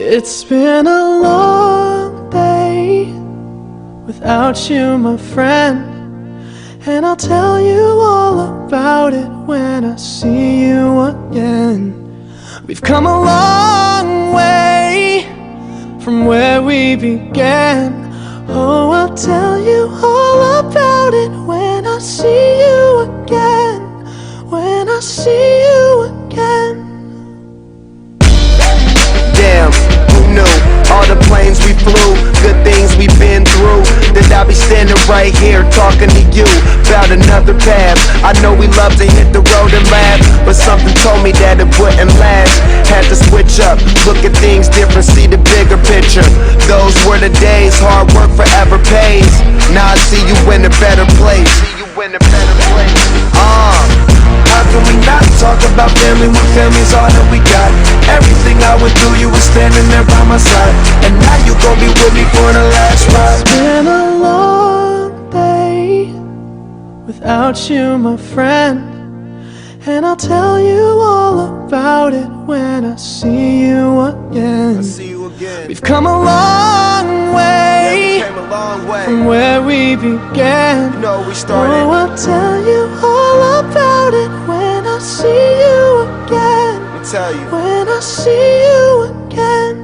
It's been a long day without you, my friend, and I'll tell you all about it when I see you again. We've come a long way from where we began. Oh, I'll tell you all about it when I see you again. When I see you again. Damn, who knew? All the planes we flew, good things we've been through, that I'll be standing right here talking to you about another path. I know we love to hit the road and laugh, but something told me that it wouldn't last. Had to switch up, look at things different, see the bigger picture. Those were the days, hard work forever pays. Now I see you in a better place. How can we not talk about family when family's all that we got? Everything I went through, you were standing there by my side, and now you gon' be with me for the last ride. It's been a long day without you, my friend, and I'll tell you all about it when I see you again. We've come a long way, from where we began. You know we started. Oh, I'll tell you all about it when I see you again. Let me tell you. When I see you again.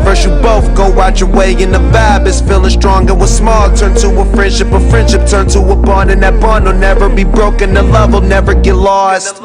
First you both go out your way and the vibe is feeling strong, and what's small turn to a friendship turn to a bond, and that bond will never be broken, the love will never get lost.